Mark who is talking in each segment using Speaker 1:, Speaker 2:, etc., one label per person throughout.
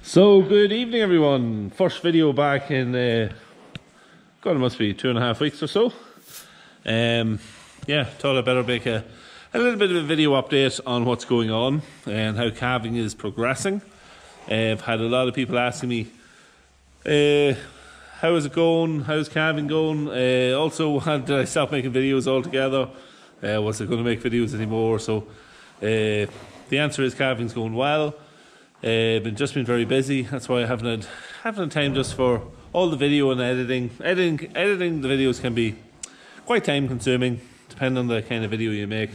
Speaker 1: So good evening everyone. First video back in God, it must be 2.5 weeks or so. Yeah, thought I'd better make a little bit of a video update on what's going on and how calving is progressing. I've had a lot of people asking me how is it going, how's calving going, also did I stop making videos altogether, was I going to make videos anymore? So the answer is calving's going well. Just been very busy. That's why I haven't had time just for all the video and editing. Editing the videos can be quite time consuming, depending on the kind of video you make.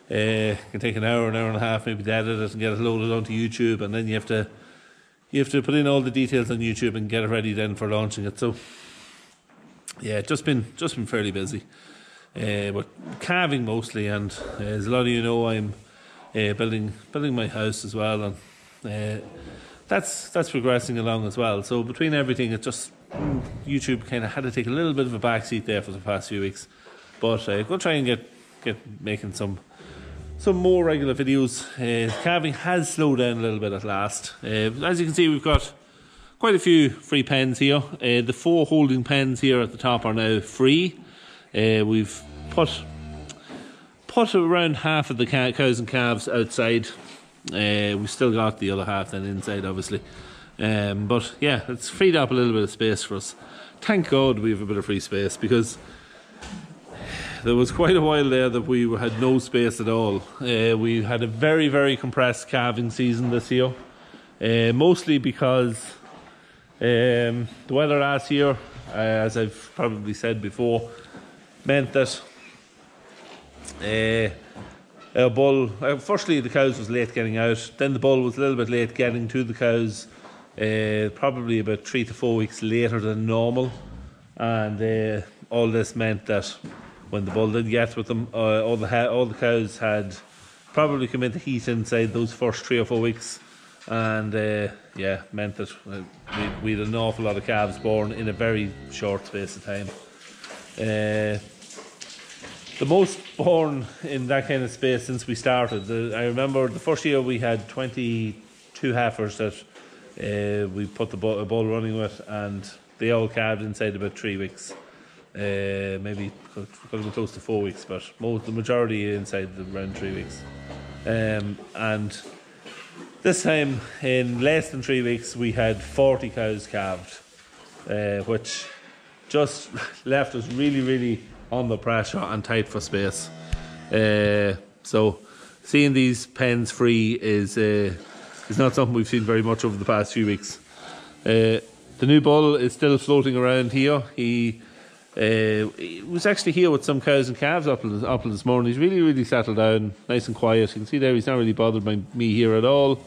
Speaker 1: It can take an hour and a half maybe to edit it and get it loaded onto YouTube, and then you have to put in all the details on YouTube and get it ready then for launching it. So yeah, just been fairly busy, but calving mostly. And as a lot of you know, I'm building my house as well, and that's progressing along as well. So between everything, it just YouTube kind of had to take a little bit of a backseat there for the past few weeks. But go try and get making some more regular videos. Calving has slowed down a little bit at last. As you can see, we've got quite a few free pens here. The 4 holding pens here at the top are now free. We've put around half of the cows and calves outside. We've still got the other half then inside, obviously. But yeah, it's freed up a little bit of space for us. Thank God we have a bit of free space, because there was quite a while there that we had no space at all. We had a very, very compressed calving season this year, mostly because the weather last year, as I've probably said before, meant that our bull, firstly the cows was late getting out, then the bull was a little bit late getting to the cows, probably about 3 to 4 weeks later than normal. And all this meant that when the bull did get with them, all the cows had probably come into heat inside those first 3 or 4 weeks, and yeah, meant that we had an awful lot of calves born in a very short space of time. The most born in that kind of space since we started. I remember the first year we had 22 heifers that we put the bull running with, and they all calved inside about 3 weeks. Maybe could have been close to 4 weeks, but the majority inside around 3 weeks. And this time, in less than 3 weeks, we had 40 cows calved, which just left us really, really under pressure and tight for space. So seeing these pens free is not something we've seen very much over the past few weeks. The new bull is still floating around here. He was actually here with some cows and calves up until this morning. He's really, really settled down, nice and quiet. You can see there he's not really bothered by me here at all.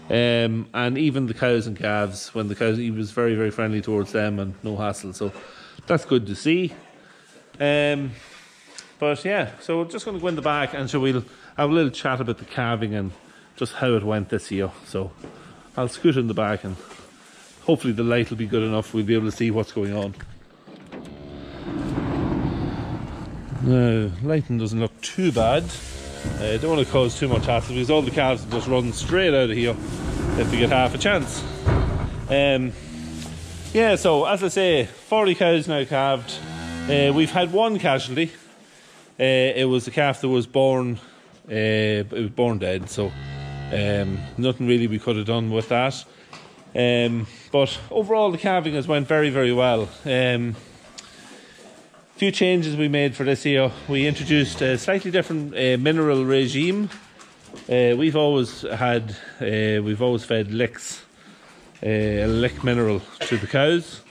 Speaker 1: And even the cows and calves, he was very, very friendly towards them and no hassle. So that's good to see. But yeah, so we're just going to go in the back, and so we'll have a little chat about the calving and just how it went this year. So I'll scoot in the back, and hopefully the light will be good enough we'll be able to see what's going on. Now, lighting doesn't look too bad. I don't want to cause too much hassle, because all the calves will just run straight out of here if they get half a chance. Yeah, so as I say, 40 cows now calved. We've had one casualty. It was a calf that was born. It was born dead, so nothing really we could have done with that. But overall, the calving has went very, very well. Few changes we made for this year. We introduced a slightly different mineral regime. We've always fed licks, a lick mineral to the cows.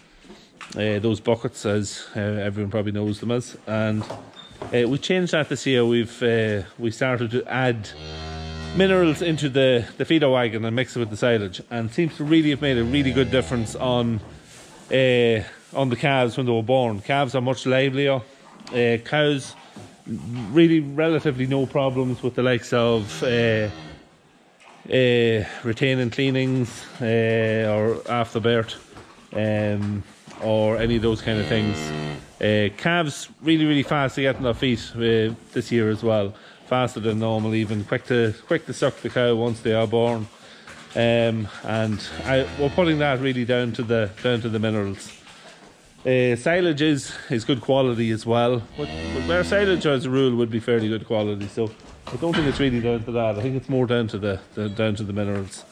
Speaker 1: Those buckets, as everyone probably knows them as, and we changed that this year. We started to add minerals into the feeder wagon and mix it with the silage, and seems to really have made a really good difference on the calves when they were born. Calves are much livelier. Cows, really relatively no problems with the likes of retaining cleanings or after birth. Or any of those kind of things. Calves really, really fast to get on their feet this year as well. Faster than normal even. Quick to suck the cow once they are born. and we're putting that really down to the minerals. Silage is good quality as well, but where silage as a rule would be fairly good quality, so I don't think it's really down to that. I think it's more down to the minerals.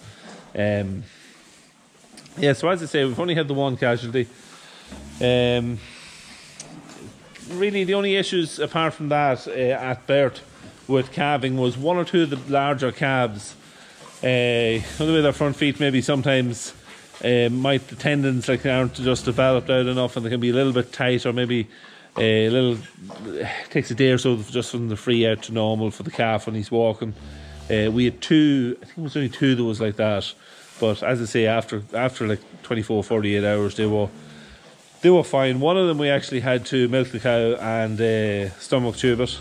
Speaker 1: Yeah, so as I say, we've only had the one casualty. Really, the only issues apart from that at birth with calving was one or two of the larger calves. The way their front feet maybe sometimes the tendons aren't just developed out enough, and they can be a little bit tight, or maybe it takes a day or so just from the free out to normal for the calf when he's walking. We had two, I think it was only two that was like that, but as I say, after like 24-48 hours they were fine. One of them we actually had to milk the cow and stomach tube it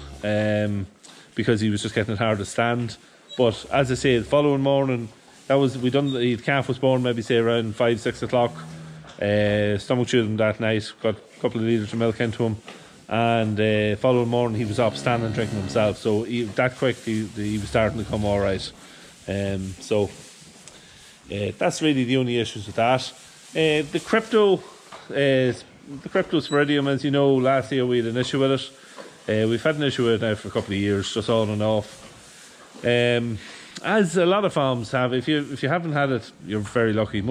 Speaker 1: because he was just getting it hard to stand. But as I say, the following morning, the calf was born maybe say around 5-6 o'clock. Stomach tubed him that night, got a couple of litres of milk into him, and following morning he was up standing drinking himself. So that quick he was starting to come all right. So that's really the only issues with that. The cryptosporidium, as you know, last year we had an issue with it. We've had an issue with it now for a couple of years, just on and off. As a lot of farms have, if you haven't had it, you're very lucky.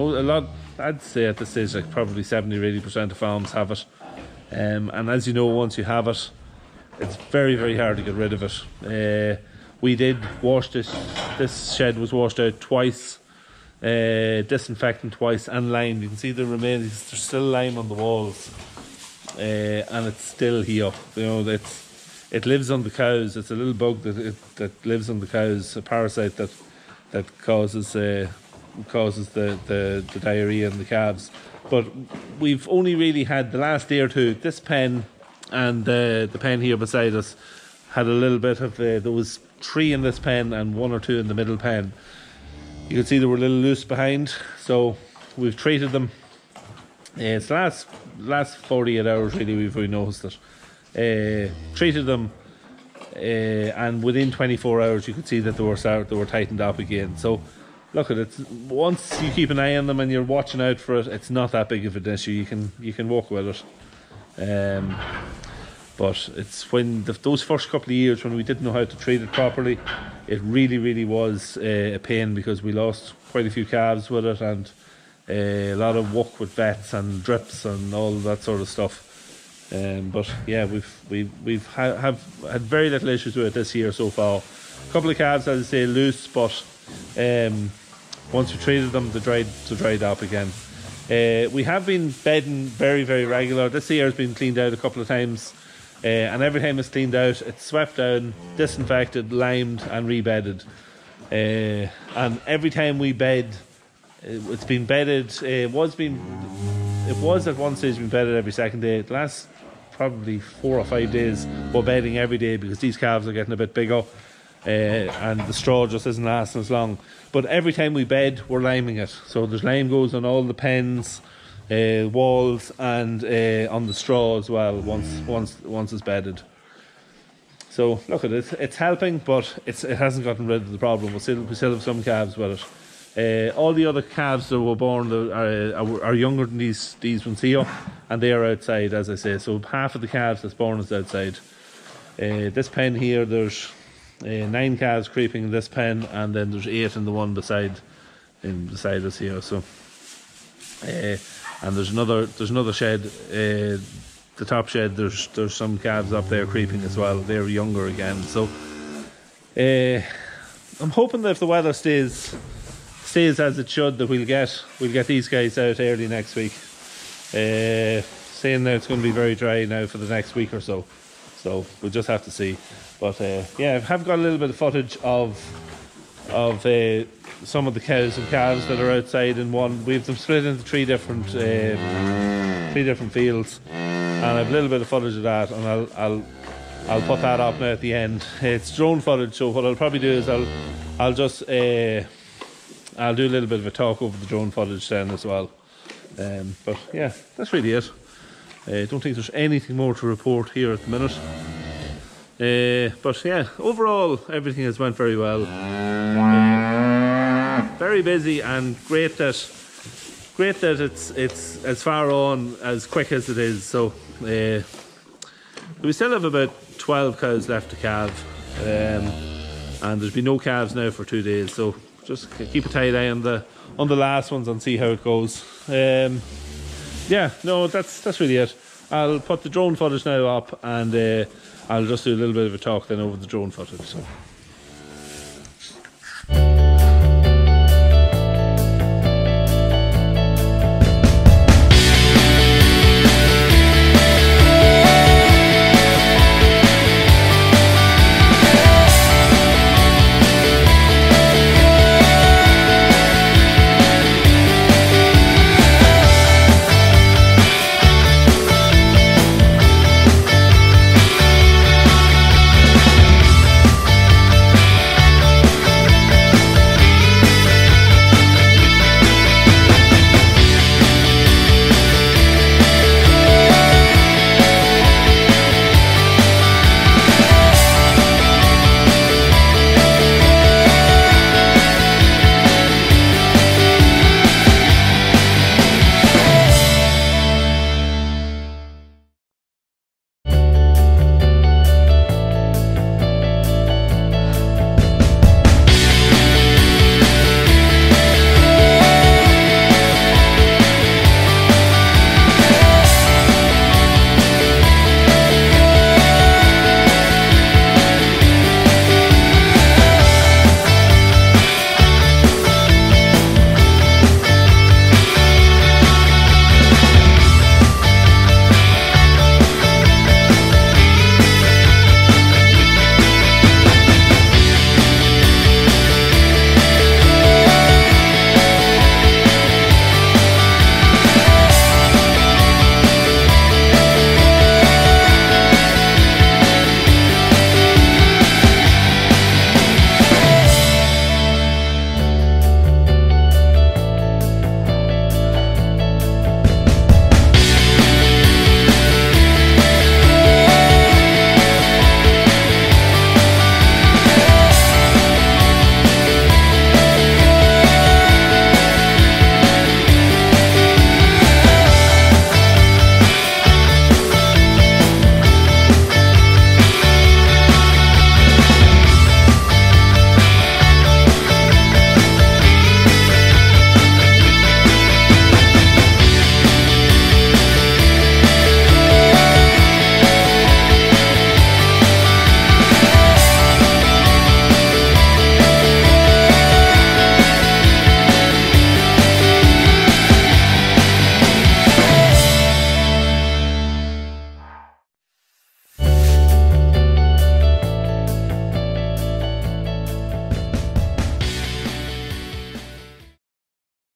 Speaker 1: I'd say at this stage, like probably 70-80% of farms have it. And as you know, once you have it, it's very, very hard to get rid of it. We did wash this shed was washed out twice, disinfectant twice, and limed. You can see the remains. There's still lime on the walls, and it's still here. You know, it lives on the cows. It's a little bug that lives on the cows, a parasite that causes the diarrhea in the calves. But we've only really had the last day or two. This pen and the pen here beside us had a little bit of there was 3 in this pen and 1 or 2 in the middle pen. You can see they were a little loose behind, so we've treated them. It's the last 48 hours really we've noticed it. Treated them, and within 24 hours you could see that they were tightened up again. So look at it. Once you keep an eye on them and you're watching out for it, it's not that big of an issue. You can walk with it. But it's when those first couple of years when we didn't know how to treat it properly, it really was a pain, because we lost quite a few calves with it, and a lot of work with vets and drips and all that sort of stuff. But yeah, we've had very little issues with it this year so far. A couple of calves, as I say, loose, but once we treated them, they dried up again. We have been bedding very, very regular. This year has been cleaned out a couple of times, and every time it's cleaned out, it's swept down, disinfected, limed, and rebedded. And every time we bed, it's been bedded. It was at one stage been bedded every second day. The last probably 4 or 5 days we're bedding every day, because these calves are getting a bit bigger, and the straw just isn't lasting as long. But every time we bed, we're liming it, so there's lime goes on all the pens, walls, and on the straw as well once it's bedded. So look at it, it's helping, but it hasn't gotten rid of the problem. We still have some calves with it. All the other calves that were born are younger than these ones here, and they are outside, as I say. So half of the calves that's born is outside. This pen here, there's 9 calves creeping in this pen, and then there's 8 in the one beside us here. So, and there's another shed. The top shed, there's some calves up there creeping as well. They're younger again. So, I'm hoping that if the weather stays as it should, that we'll get these guys out early next week. Saying that it's going to be very dry now for the next week or so we'll just have to see. But yeah, I have got a little bit of footage of some of the cows and calves that are outside in one. We've them split into 3 different fields, and I have a little bit of footage of that, and I'll put that up now at the end. It's drone footage, so what I'll probably do is I'll just I'll do a little bit of a talk over the drone footage then as well. But yeah, that's really it. I don't think there's anything more to report here at the minute. But yeah, overall everything has went very well. Very very busy, and great that it's as far on as quick as it is. So we still have about 12 cows left to calve, and there's been no calves now for 2 days. So just keep a tight eye on the last ones and see how it goes. Yeah, no, that's really it. I'll put the drone footage now up, and I'll just do a little bit of a talk then over the drone footage. So.